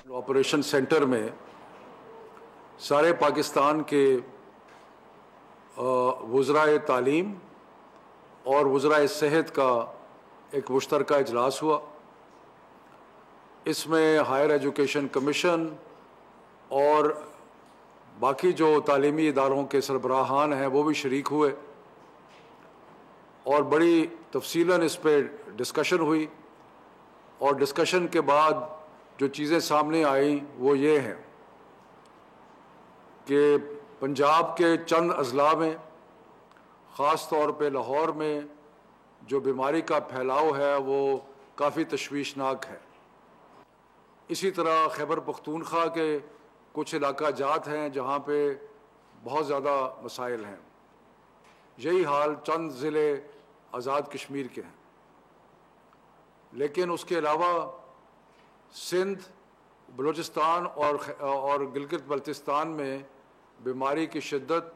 Operation centre میں سارے پاکستان کے وزرائے تعلیم اور وزرائے صحت کا ایک مشترکہ اجلاس ہوا۔ اس میں ہائر ایجوکیشن کمیشن اور باقی جو تعلیمی اداروں کے سربراہان ہیں وہ بھی شریک ہوئے اور بڑی تفصیلاً اس پہ ڈسکشن ہوئی، اور ڈسکشن کے بعد جو چیزیں سامنے آئیں وہ یہ ہیں کہ پنجاب کے چند اضلاع میں، خاص طور پہ لاہور میں جو بیماری کا پھیلاؤ ہے وہ کافی تشویشناک ہے۔ اسی طرح خیبر پختونخوا کے کچھ علاقہ جات ہیں جہاں پہ بہت زیادہ مسائل ہیں۔ یہی حال چند ضلع آزاد کشمیر کے ہیں، لیکن اس کے علاوہ سندھ، بلوچستان اور گلگت بلتستان میں بیماری کی شدت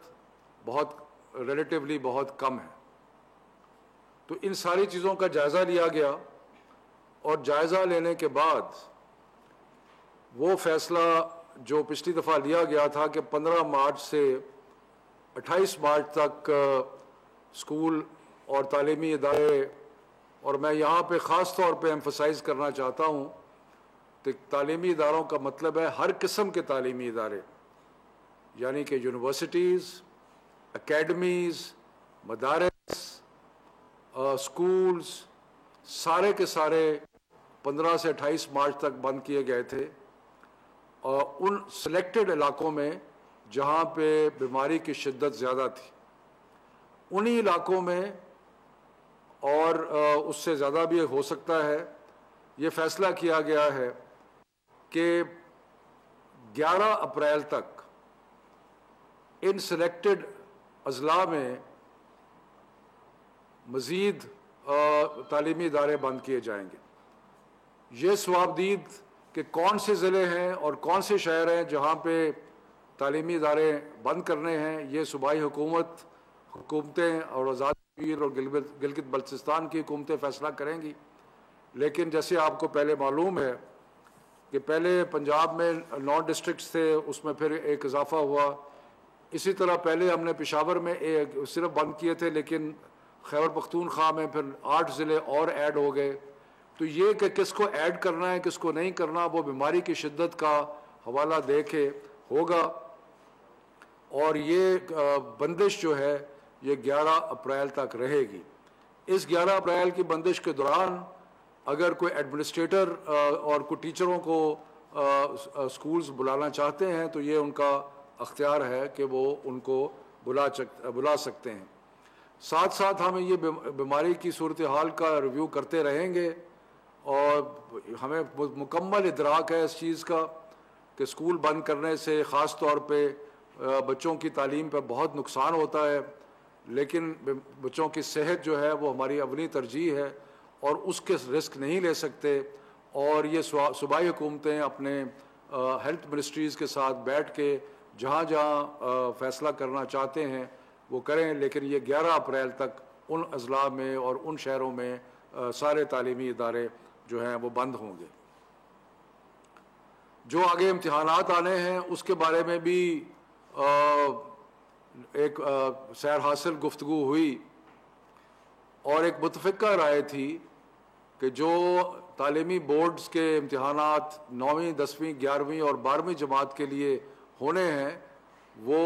ریلیٹیولی بہت کم ہے۔ تو ان ساری چیزوں کا جائزہ لیا گیا، اور جائزہ لینے کے بعد وہ فیصلہ جو پچھلی دفعہ لیا گیا تھا کہ 15 مارچ سے 28 مارچ تک اسکول اور تعلیمی ادارے، اور میں یہاں پہ خاص طور پہ ایمفسائز کرنا چاہتا ہوں کہ تعلیمی اداروں کا مطلب ہے ہر قسم کے تعلیمی ادارے، یعنی کہ یونیورسٹیز، اکیڈمیز، مدارس، اسکولز، سارے کے سارے 15 سے 28 مارچ تک بند کیے گئے تھے، اور ان سلیکٹڈ علاقوں میں جہاں پہ بیماری کی شدت زیادہ تھی انہی علاقوں میں، اور اس سے زیادہ بھی ہو سکتا ہے، یہ فیصلہ کیا گیا ہے کہ 11 اپریل تک ان سلیکٹڈ اضلاع میں مزید تعلیمی ادارے بند کیے جائیں گے۔ یہ ثوابدید کہ کون سے ضلع ہیں اور کون سے شہر ہیں جہاں پہ تعلیمی ادارے بند کرنے ہیں، یہ صوبائی حکومتیں اور آزاد کشمیر اور گلگت بلتستان کی حکومتیں فیصلہ کریں گی۔ لیکن جیسے آپ کو پہلے معلوم ہے کہ پہلے پنجاب میں 9 ڈسٹرکٹس تھے، اس میں پھر ایک اضافہ ہوا۔ اسی طرح پہلے ہم نے پشاور میں صرف بند کیے تھے، لیکن خیبر پختونخوا میں پھر 8 ضلع اور ایڈ ہو گئے۔ تو یہ کہ کس کو ایڈ کرنا ہے کس کو نہیں کرنا وہ بیماری کی شدت کا حوالہ دے کے ہوگا، اور یہ بندش جو ہے یہ 11 اپریل تک رہے گی۔ اس 11 اپریل کی بندش کے دوران اگر کوئی ایڈمنسٹریٹر اور کوئی ٹیچروں کو اسکولز بلانا چاہتے ہیں تو یہ ان کا اختیار ہے کہ وہ ان کو بلا سکتے ہیں۔ ساتھ ساتھ ہم یہ بیماری کی صورتحال کا ریویو کرتے رہیں گے، اور ہمیں مکمل ادراک ہے اس چیز کا کہ اسکول بند کرنے سے خاص طور پہ بچوں کی تعلیم پہ بہت نقصان ہوتا ہے، لیکن بچوں کی صحت جو ہے وہ ہماری اولین ترجیح ہے، اور اس کے رسک نہیں لے سکتے، اور یہ صوبائی حکومتیں اپنے ہیلتھ منسٹریز کے ساتھ بیٹھ کے جہاں جہاں فیصلہ کرنا چاہتے ہیں وہ کریں، لیکن یہ 11 اپریل تک ان اضلاع میں اور ان شہروں میں سارے تعلیمی ادارے جو ہیں وہ بند ہوں گے۔ جو آگے امتحانات آنے ہیں اس کے بارے میں بھی ایک سیر حاصل گفتگو ہوئی، اور ایک متفقہ رائے تھی کہ جو تعلیمی بورڈز کے امتحانات 9ویں، 10ویں، 11ویں اور 12ویں جماعت کے لیے ہونے ہیں وہ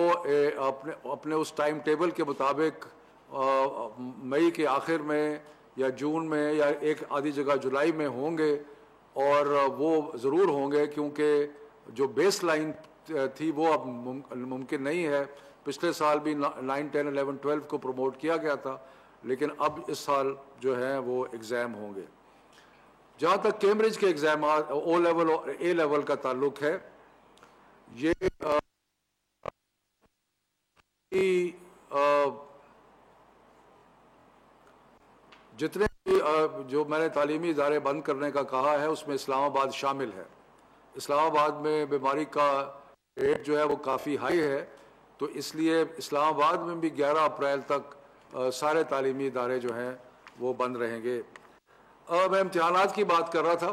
اپنے اس ٹائم ٹیبل کے مطابق مئی کے آخر میں یا جون میں یا ایک آدھی جگہ جولائی میں ہوں گے، اور وہ ضرور ہوں گے کیونکہ جو بیس لائن تھی وہ اب ممکن نہیں ہے۔ پچھلے سال بھی 9، 10، 11، 12 کو پروموٹ کیا گیا تھا، لیکن اب اس سال جو ہیں وہ ایگزام ہوں گے۔ جہاں تک کیمبرج کے ایگزامات او لیول اور اے لیول کا تعلق ہے، یہ جتنے بھی جو میں نے تعلیمی ادارے بند کرنے کا کہا ہے اس میں اسلام آباد شامل ہے۔ اسلام آباد میں بیماری کا ریٹ جو ہے وہ کافی ہائی ہے، تو اس لیے اسلام آباد میں بھی 11 اپریل تک سارے تعلیمی ادارے جو ہیں وہ بند رہیں گے۔ میں امتحانات کی بات کر رہا تھا۔